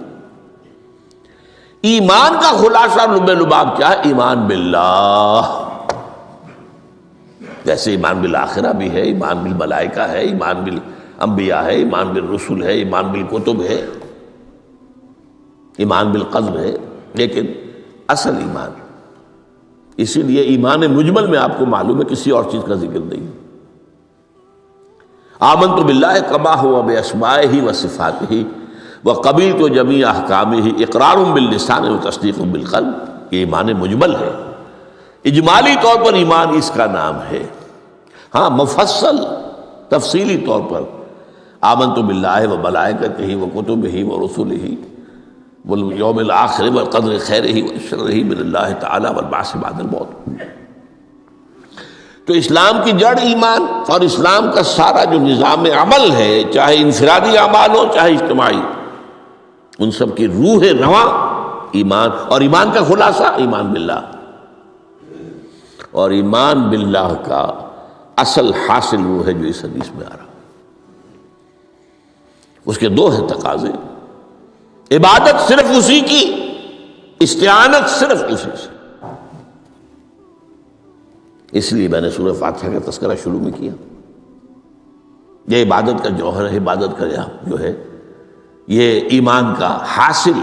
ایمان کا خلاصہ لب لباب کیا ہے؟ ایمان باللہ، جیسے ایمان بالآخرہ بھی ہے، ایمان بالملائکہ ہے، ایمان بالانبیاء ہے، ایمان بالرسل ہے، ایمان بالکتب ہے، ایمان بالقلب ہے، لیکن اصل ایمان۔ اسی لیے ایمان مجمل میں آپ کو معلوم ہے کسی اور چیز کا ذکر نہیں۔ آمنت باللہ کما ہوا باسمائہ وصفاتہ وقبلت جمیع احکامہ اقرار باللسان وتصدیق بالقلب، یہ ایمان مجمل ہے۔ اجمالی طور پر ایمان اس کا نام ہے، ہاں مفصل تفصیلی طور پر آمنت باللہ وملائکتہ وکتبہ ورسلہ والیوم الآخر والقدر خیرہ وشرہ من اللہ تعالی والبعث بعد الموت۔ تو اسلام کی جڑ ایمان، اور اسلام کا سارا جو نظام عمل ہے، چاہے انفرادی اعمال ہو چاہے اجتماعی، ان سب کی روح رواں ایمان، اور ایمان کا خلاصہ ایمان باللہ۔ اور ایمان باللہ کا اصل حاصل وہ ہے جو اس حدیث میں آ رہا، اس کے 2 ہیں تقاضے، عبادت صرف اسی کی، استعانت صرف اسی سے۔ اس لیے میں نے سورہ فاتحہ کا تذکرہ شروع میں کیا۔ یہ عبادت کا جوہر ہے، عبادت کا جو ہے یہ ایمان کا حاصل،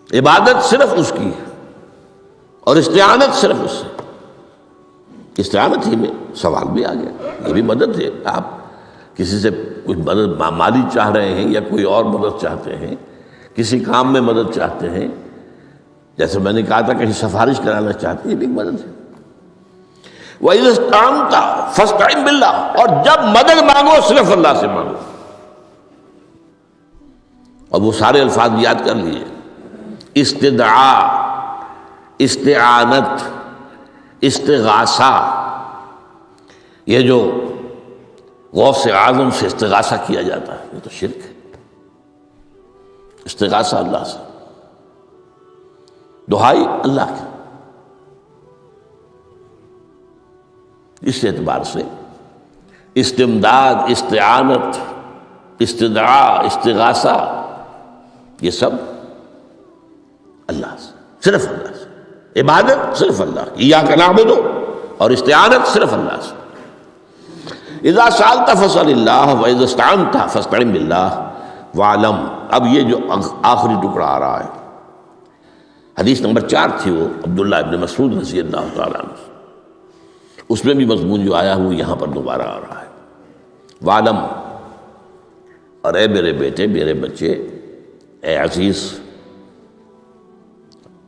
عبادت صرف اس کی ہے اور استعانت صرف اس سے۔ استعانت ہی میں سوال بھی آ گیا، یہ بھی مدد ہے۔ آپ کسی سے کچھ مدد مالی چاہ رہے ہیں یا کوئی اور مدد چاہتے ہیں، کسی کام میں مدد چاہتے ہیں، جیسے میں نے کہا تھا کہیں سفارش کرانا چاہتے ہیں، یہ بھی مدد ہے۔ وَإِذَا اسْتَعَنْتَ فَاسْتَعِنْ بِاللَّهِ، اور جب مدد مانگو صرف اللہ سے مانگو۔ اور وہ سارے الفاظ یاد کر لیے، استدعاء، استعانت، استغاثہ، یہ جو غوث اعظم سے استغاثہ کیا جاتا ہے یہ تو شرک ہے۔ استغاثہ اللہ سے، دعائی اللہ کی۔ اس اعتبار سے استمداد، استعانت، استدعاء، استغاثہ، یہ سب اللہ سے، صرف اللہ سے۔ عبادت صرف اللہ کی، ایاک نعبد، اور استعانت صرف اللہ سے۔ اذا سألت فاسأل اللہ واذا استعنت فاستعن باللہ واعلم۔ اب یہ جو آخری ٹکڑا آ رہا ہے، حدیث نمبر 4 تھی وہ عبداللہ ابن مسعود رضی اللہ تعالیٰ عنہ، اس میں بھی مضمون جو آیا وہ یہاں پر دوبارہ آ رہا ہے۔ واعلم، اور اے میرے بیٹے، میرے بچے، اے عزیز،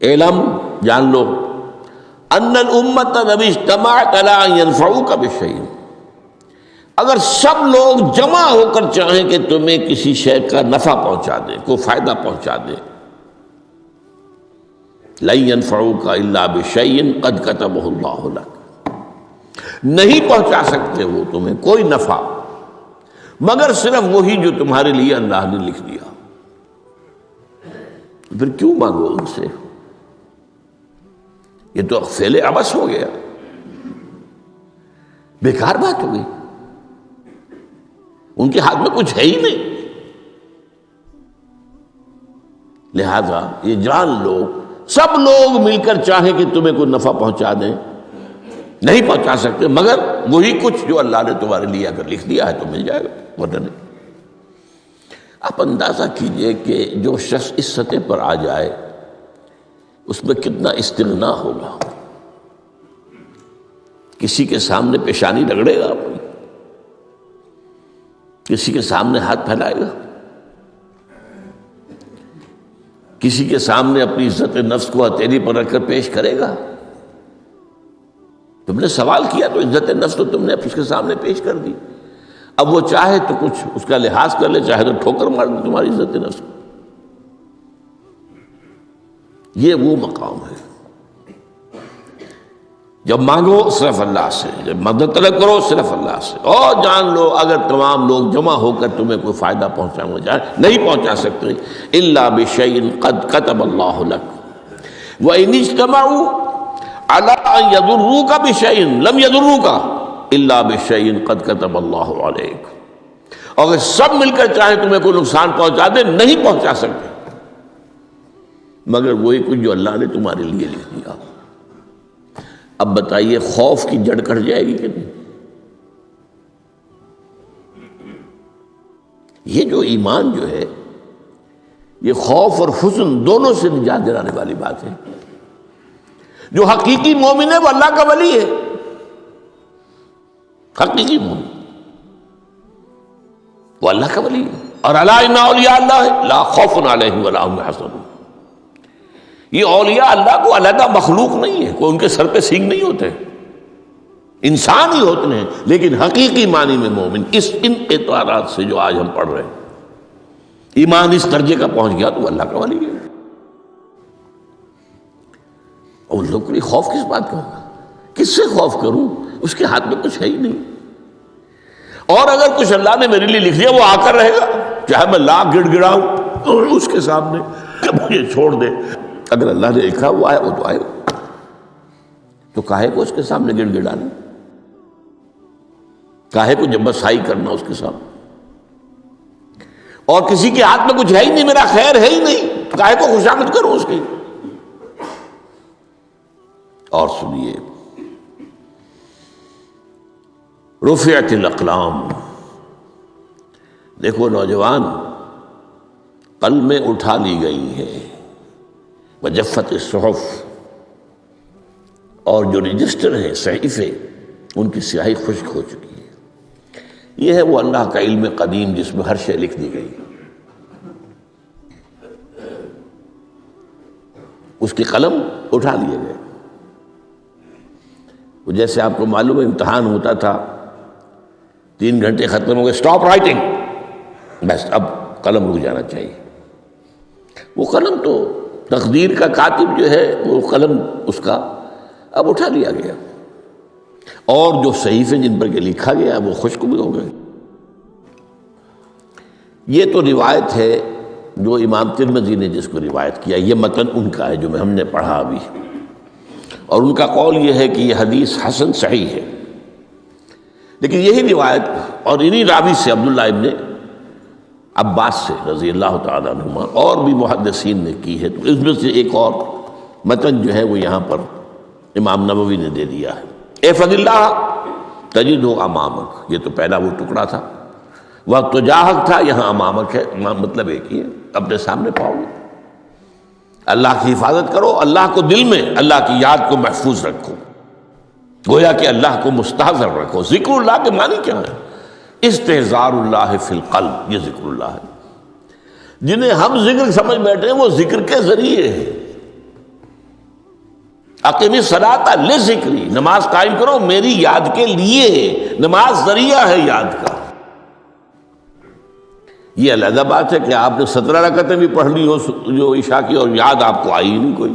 علم جان لو ان الامت لو اجتمعت علی ان ينفعوک بشیء، اگر سب لوگ جمع ہو کر چاہیں کہ تمہیں کسی شے کا نفع پہنچا دیں، کوئی فائدہ پہنچا دیں، لن ينفعوک الا بشیء قد کتبہ اللہ لک، نہیں پہنچا سکتے وہ تمہیں کوئی نفع مگر صرف وہی جو تمہارے لیے اللہ نے لکھ دیا، پھر کیوں مانگو ان سے؟ یہ تو فعل عبث ہو گیا، بیکار بات ہو گئی، ان کے ہاتھ میں کچھ ہے ہی نہیں۔ لہذا یہ جان لو سب لوگ مل کر چاہیں کہ تمہیں کوئی نفع پہنچا دیں، نہیں پہنچا سکتے مگر وہی کچھ جو اللہ نے تمہارے لیے اگر لکھ دیا ہے تو مل جائے گا، ورنہ نہیں۔ آپ اندازہ کیجئے کہ جو شخص اس سطح پر آ جائے اس میں کتنا استغنا ہوگا، کسی کے سامنے پیشانی رگڑے گا اپنی، کسی کے سامنے ہاتھ پھیلائے گا، کسی کے سامنے اپنی عزت نفس کو ہتھیلی پر رکھ کر پیش کرے گا۔ تم نے سوال کیا تو عزت نفس تو تم نے اس کے سامنے پیش کر دی، اب وہ چاہے تو کچھ اس کا لحاظ کر لے، چاہے تو ٹھوکر مار دے تمہاری عزت نفس کو۔ یہ وہ مقام ہے جب مانگو صرف اللہ سے، جب مدد طلب کرو صرف اللہ سے، اور جان لو اگر تمام لوگ جمع ہو کر تمہیں کوئی فائدہ پہنچانا جائے نہیں پہنچا سکتے، الا بشیء قد کتب اللہ لک وان اجتمعوا علی ان یضروک بشیء لم یضروک الا بشیء قد کتب اللہ علیک، اگر سب مل کر چاہیں تمہیں کوئی نقصان پہنچا دے نہیں پہنچا سکتے مگر وہی کچھ جو اللہ نے تمہارے لیے لکھ دیا۔ اب بتائیے خوف کی جڑ کٹ جائے گی کہ نہیں؟ یہ جو ایمان جو ہے یہ خوف اور حزن دونوں سے نجات دلانے والی بات ہے۔ جو حقیقی مومن ہے وہ اللہ کا ولی ہے، حقیقی مومن وہ اللہ کا ولی ہے، اور الا ان اولیاء اللہ لا خوف علیہم ولا هم يحزنون، یہ اولیاء اللہ کو علیحدہ مخلوق نہیں ہے، کوئی ان کے سر پہ سینگ نہیں ہوتے، انسان ہی ہوتے ہیں، لیکن حقیقی معنی میں مومن ان اعتبارات سے جو آج ہم پڑھ رہے ہیں، ایمان اس درجے کا پہنچ گیا تو وہ اللہ کا ولی ہے۔ اور لوگ کے لیے خوف کس بات کا ہوگا؟ کس سے خوف کروں؟ اس کے ہاتھ میں کچھ ہے ہی نہیں، اور اگر کچھ اللہ نے میرے لیے لکھ دیا وہ آ کر رہے گا، چاہے میں لاکھ گڑ گڑاؤں تو اس کے سامنے مجھے چھوڑ دے، اگر اللہ نے لکھا وہ آئے وہ تو آئے، تو کاہے کو اس کے سامنے گڑ گڑانا، کاہے کو جبسائی کرنا اس کے سامنے، اور کسی کے ہاتھ میں کچھ ہے ہی نہیں، میرا خیر ہے ہی نہیں، کاہے کو خوشامد کروں اس کی۔ اور سنیے، رفعت الاقلام، دیکھو نوجوان، قلمیں اٹھا لی گئی ہیں، وجفت الصحف، اور جو رجسٹر ہیں صحیفے ان کی سیاہی خشک ہو چکی ہے۔ یہ ہے وہ اللہ کا علم قدیم جس میں ہر شے لکھ دی گئی، اس کی قلم اٹھا لیے گئے۔ وہ جیسے آپ کو معلوم ہے امتحان ہوتا تھا، 3 گھنٹے ختم ہو گئے، اسٹاپ رائٹنگ، بس اب قلم رک جانا چاہیے۔ وہ قلم تو تقدیر کا کاتب جو ہے وہ قلم اس کا اب اٹھا لیا گیا، اور جو صحیفے جن پر کے لکھا گیا وہ خشک بھی ہو گئے۔ یہ تو روایت ہے جو امام ترمذی نے جس کو روایت کیا، یہ متن ان کا ہے جو ہم نے پڑھا ابھی، اور ان کا قول یہ ہے کہ یہ حدیث حسن صحیح ہے، لیکن یہی روایت اور انہی راوی سے عبداللہ ابن عباس سے رضی اللہ تعالیٰ عنہما اور بھی محدثین نے کی ہے، تو اس میں سے ایک اور متن جو ہے وہ یہاں پر امام نووی نے دے دیا ہے۔ احفظ اللہ تجدہ امامک، یہ تو پہلا وہ ٹکڑا تھا، وقت تو جاہک تھا، یہاں امامک ہے، مطلب ایک ہی ہے، اپنے سامنے پاؤ گے۔ اللہ کی حفاظت کرو، اللہ کو دل میں، اللہ کی یاد کو محفوظ رکھو، گویا کہ اللہ کو مستحضر رکھو۔ ذکر اللہ کے معنی کیا ہے؟ استحضار اللہ فی القلب، یہ ذکر اللہ ہے۔ جنہیں ہم ذکر سمجھ بیٹھے ہیں وہ ذکر کے ذریعے ہے۔ اقیم الصلاۃ لذکری، نماز قائم کرو میری یاد کے لیے، نماز ذریعہ ہے یاد کا۔ یہ علیحدہ بات ہے کہ آپ نے 17 رکعتیں بھی پڑھ لی ہو جو عشاء کی اور یاد آپ کو آئی نہیں کوئی،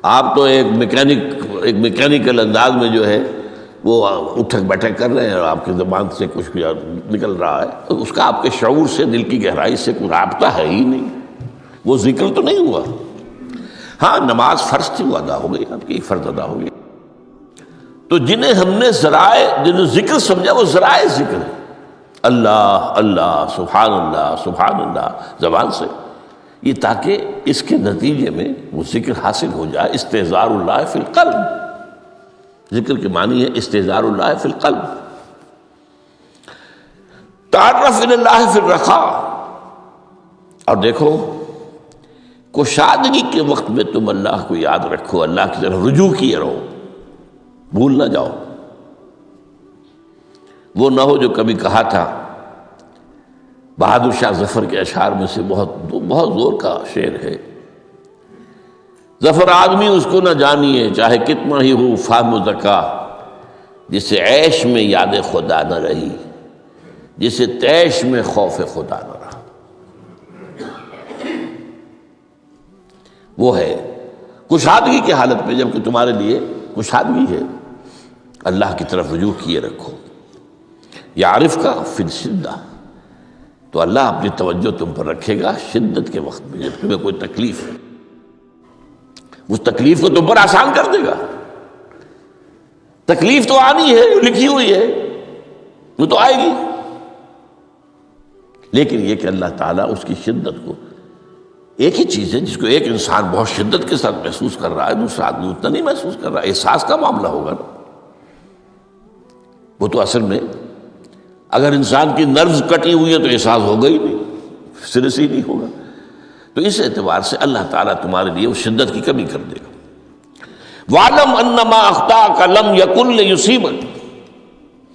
آپ تو ایک میکینیکل انداز میں جو ہے وہ اٹھک بیٹھک کر رہے ہیں اور آپ کی زبان سے کچھ نکل رہا ہے، اس کا آپ کے شعور سے، دل کی گہرائی سے کوئی رابطہ ہے ہی نہیں، وہ ذکر تو نہیں ہوا۔ ہاں نماز فرض تھی وہ ادا ہو گئی، آپ کی فرض ادا ہو گئی۔ تو جنہیں ہم نے ذرائع، جنہیں ذکر سمجھا وہ ذرائع ذکر ہے، اللہ اللہ سبحان اللہ زبان سے، یہ تاکہ اس کے نتیجے میں وہ ذکر حاصل ہو جائے۔ استحضار اللہ فی القلب، ذکر کے معنی ہے استحضار اللہ فی القلب۔ تعرف الی اللہ فی الرخاء، اور دیکھو کشادگی کے وقت میں تم اللہ کو یاد رکھو، اللہ کی طرف رجوع کیے رہو، بھول نہ جاؤ۔ وہ نہ ہو جو کبھی کہا تھا، بہادر شاہ ظفر کے اشعار میں سے بہت زور کا شعر ہے، ظفر آدمی اس کو نہ جانیے چاہے کتنا ہی ہو فہم و ذکا، جسے عیش میں یاد خدا نہ رہی، جسے تیش میں خوف خدا نہ رہا۔ وہ ہے کشادگی کی حالت میں، جبکہ تمہارے لیے کشادگی ہے، اللہ کی طرف رجوع کیے رکھو۔ یعرف کا فی الشدہ، تو اللہ اپنی توجہ تم پر رکھے گا شدت کے وقت میں، جب تمہیں کوئی تکلیف ہے اس تکلیف کو تم پر آسان کر دے گا۔ تکلیف تو آنی ہے، لکھی ہوئی ہے، وہ تو آئے گی، لیکن یہ کہ اللہ تعالیٰ اس کی شدت کو، ایک ہی چیز ہے جس کو ایک انسان بہت شدت کے ساتھ محسوس کر رہا ہے، دوسرا آدمی اتنا نہیں محسوس کر رہا ہے، احساس کا معاملہ ہوگا نا۔ وہ تو اصل میں اگر انسان کی نروز کٹی ہوئی ہے تو احساس ہوگا ہی نہیں، سرے سے ہی نہیں ہوگا۔ تو اس اعتبار سے اللہ تعالیٰ تمہارے لیے اس شدت کی کمی کر دے گا۔ وَعْلَمْ أَنَّمَا أَخْطَأَكَ لَمْ يَكُنْ لِيُصِيبَكَ،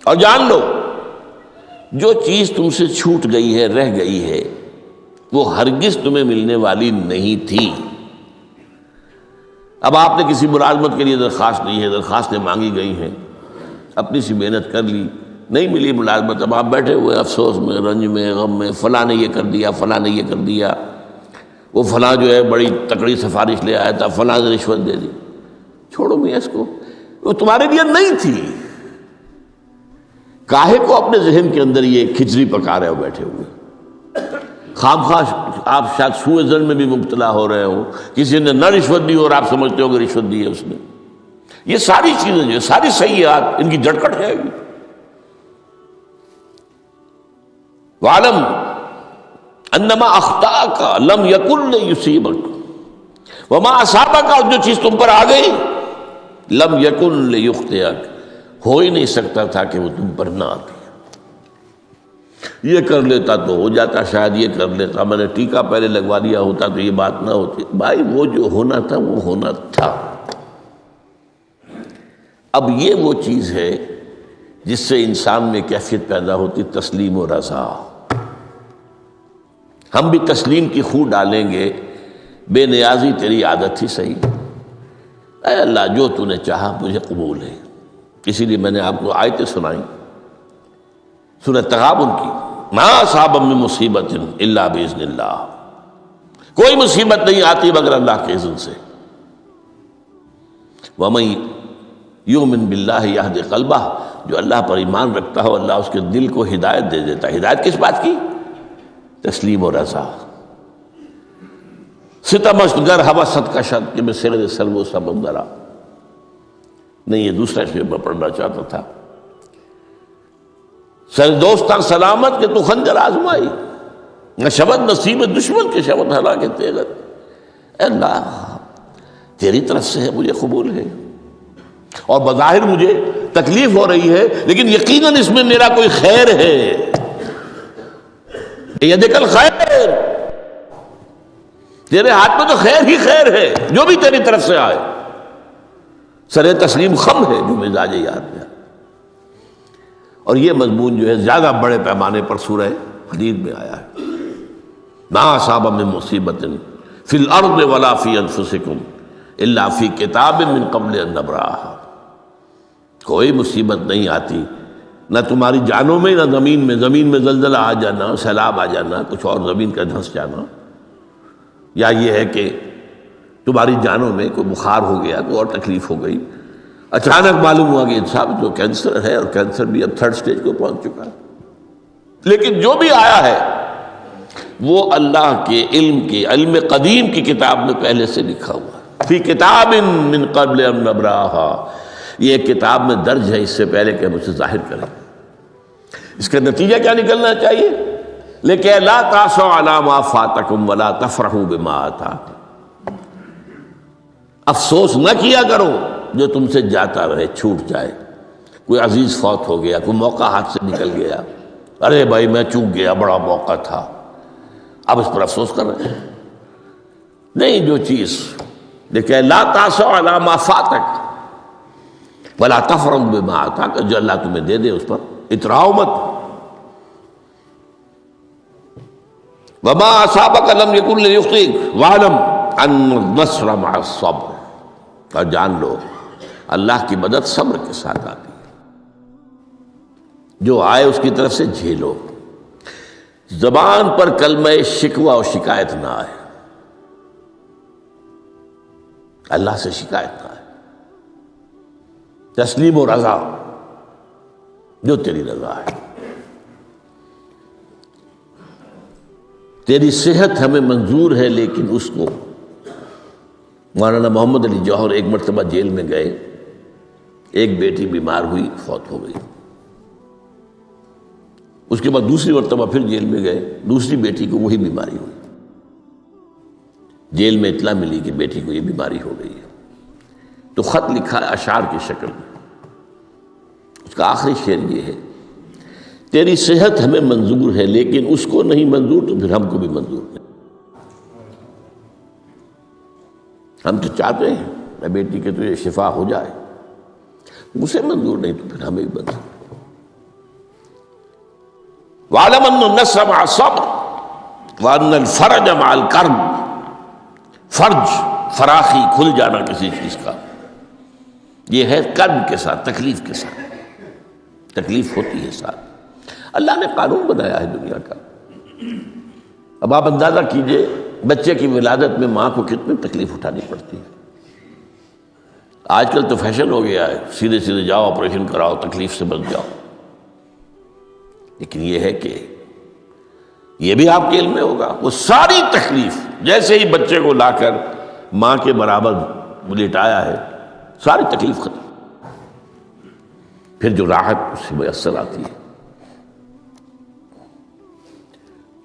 اور جان لو جو چیز تم سے چھوٹ گئی ہے، رہ گئی ہے، وہ ہرگز تمہیں ملنے والی نہیں تھی۔ اب آپ نے کسی ملازمت کے لیے درخواست دی ہے، درخواستیں مانگی گئی ہیں، اپنی سی محنت کر لی، نہیں ملی ملازمت، اب آپ بیٹھے ہوئے افسوس میں، رنج میں، غم میں، فلاں نے یہ کر دیا، فلاں نے یہ کر دیا، وہ فلاں جو ہے بڑی تکڑی سفارش لے آیا تھا، فلاں نے رشوت دے دی۔ چھوڑو میاں اس کو، وہ تمہارے لیے نہیں تھی۔ کاہے کو اپنے ذہن کے اندر یہ کھچڑی پکا رہے ہو بیٹھے ہوئے؟ خام خواہ آپ شاید سوء ظن میں بھی مبتلا ہو رہے ہو، کسی نے نہ رشوت دی اور آپ سمجھتے ہو کہ رشوت دی ہے اس نے۔ یہ ساری چیزیں جو ساری سیئات، ان کی جڑ کٹ جائے گی۔ وَعْلَمْ أَنَّمَا أَخْطَأَكَ لَمْ يَكُنْ لِيُصِيبَكَ وَمَا أَصَابَكَ، اور جو چیز تم پر آ گئی، لَمْ يَكُنْ لِيُخْطِئَكَ، ہو ہی نہیں سکتا تھا کہ وہ تم پر نہ آتی۔ یہ کر لیتا تو ہو جاتا، شاید یہ کر لیتا، میں نے ٹیکا پہلے لگوا دیا ہوتا تو یہ بات نہ ہوتی۔ بھائی وہ جو ہونا تھا وہ ہونا تھا۔ اب یہ وہ چیز ہے جس سے انسان میں کیفیت پیدا ہوتی تسلیم و رضا۔ ہم بھی تسلیم کی خو ڈالیں گے، بے نیازی تیری عادت ہی صحیح، اے اللہ جو تو نے چاہا مجھے قبول ہے۔ اسی لیے میں نے آپ کو آیتیں سنائیں سورہ تغابن کی، ما اصاب من مصیبت الا باذن اللہ، کوئی مصیبت نہیں آتی مگر اللہ کے اذن سے۔ ومن یؤمن باللہ یہد قلبہ، جو اللہ پر ایمان رکھتا ہو اللہ اس کے دل کو ہدایت دے دیتا ہے۔ ہدایت کس بات کی؟ تسلیم و رضا۔ ستمست گر حوست کا شد کہ میں سر سلو سمندرا، نہیں یہ دوسرا شعر میں پڑھنا چاہتا تھا، سر دوستاں سلامت کہ تو خنجر آزمائی، نہ شبد نصیب دشمن کے شبد ہلا کے تیغت۔ اے اللہ تیری طرف سے ہے، مجھے قبول ہے، اور بظاہر مجھے تکلیف ہو رہی ہے لیکن یقیناً اس میں میرا کوئی خیر ہے۔ یدک الخیر، تیرے ہاتھ میں تو خیر ہی خیر ہے، جو بھی تیری طرف سے آئے۔ سر تسلیم خم ہے جو مزاج یار میں۔ اور یہ مضمون جو ہے زیادہ بڑے پیمانے پر سورہ حدید میں آیا ہے. ما اصاب من مصیبت فی الارض ولا فی انفسکم الا فی کتاب من قبل ان نبرأہا. کوئی مصیبت نہیں آتی نہ تمہاری جانوں میں نہ زمین میں زلزلہ آ جانا، سیلاب آ جانا، کچھ اور زمین کا دھنس جانا، یا یہ ہے کہ تمہاری جانوں میں کوئی بخار ہو گیا، کوئی اور تکلیف ہو گئی، اچانک معلوم ہوا کہ صاحب جو کینسر ہے، اور کینسر بھی اب 3rd سٹیج کو پہنچ چکا ہے. لیکن جو بھی آیا ہے وہ اللہ کے علم قدیم کی کتاب میں پہلے سے لکھا ہوا ہے. فی کتاب من قبل ان نبرأہا، یہ کتاب میں درج ہے اس سے پہلے کہ ہم اسے ظاہر کریں. اس کا نتیجہ کیا نکلنا چاہیے؟ لیکن لا تاسوا علی ما فاتکم ولا تفرحوا بما آتاکم. افسوس نہ کیا کرو جو تم سے جاتا رہے، چھوٹ جائے. کوئی عزیز فوت ہو گیا، کوئی موقع ہاتھ سے نکل گیا، ارے بھائی میں چوک گیا، بڑا موقع تھا، اب اس پر افسوس کر رہے ہیں. نہیں، جو چیز دیکھیں لا تاسوا علی ما فاتک ولا تفرحوا بما آتاک، جو اللہ تمہیں دے دے اس پر اتراؤ مت. وما اصابک لم یکن لیخطئک واعلم ان النصر مع الصبر. اور جان لو اللہ کی مدد صبر کے ساتھ آتی ہے. جو آئے اس کی طرف سے جھیلو. زبان پر کلمہ شکوہ و شکایت نہ آئے، اللہ سے شکایت نہ آئے. تسلیم و رضا، جو تیری رضا ہے. تیری صحت ہمیں منظور ہے، لیکن اس کو مولانا محمد علی جوہر ایک مرتبہ جیل میں گئے، ایک بیٹی بیمار ہوئی، فوت ہو گئی. اس کے بعد دوسری مرتبہ پھر جیل میں گئے، دوسری بیٹی کو وہی بیماری ہوئی. جیل میں اطلاع ملی کہ بیٹی کو یہ بیماری ہو گئی ہے. تو خط لکھا ہے اشعار کی شکل میں. اس کا آخری شعر یہ ہے: تیری صحت ہمیں منظور ہے، لیکن اس کو نہیں منظور تو پھر ہم کو بھی منظور نہیں. ہم تو چاہتے ہیں میں بیٹی کے تجھے شفا ہو جائے، اسے منظور نہیں تو پھر ہمیں بھی منظور. وَاعْلَمْ أَنَّ النَّصْرَ مَعَ الصَّبْرِ وَأَنَّ الْفَرَجَ مَعَ الْكَرْبِ. فرج، فراخی، کھل جانا کسی چیز کا، یہ ہے کرب کے ساتھ، تکلیف کے ساتھ. تکلیف ہوتی ہے ساتھ. اللہ نے قانون بنایا ہے دنیا کا. اب آپ اندازہ کیجئے بچے کی ولادت میں ماں کو کتنی تکلیف اٹھانی پڑتی ہے. آج کل تو فیشن ہو گیا ہے، سیدھے سیدھے جاؤ، آپریشن کراؤ، تکلیف سے بچ جاؤ. لیکن یہ ہے کہ یہ بھی آپ کے علم میں ہوگا، وہ ساری تکلیف جیسے ہی بچے کو لا کر ماں کے برابر لٹایا ہے، ساری تکلیف ختم. پھر جو راحت اس سے میسر آتی ہے.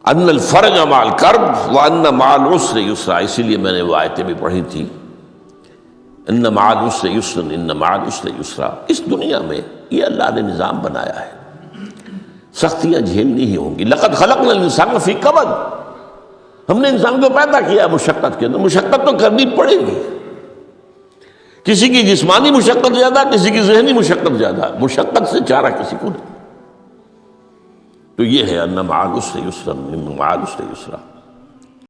ان الفرج مع الکرب وان مع العسر یسرا. اسی لیے میں نے وہ آیتیں بھی پڑھی تھی، ان مع العسر یسرا ان مع العسر یسرا. اس دنیا میں یہ اللہ نے نظام بنایا ہے، سختیاں جھیلنی ہی ہوں گی. لقد خلقنا الانسان فی کبد. ہم نے انسان کو پیدا کیا مشقت کے اندر، مشقت تو کرنی پڑے گی. کسی کی جسمانی مشقت زیادہ، کسی کی ذہنی مشقت زیادہ، مشقت سے چارہ کسی کو نہیں. تو یہ ہے ان مع العسر یسرا ان مع العسر یسرا.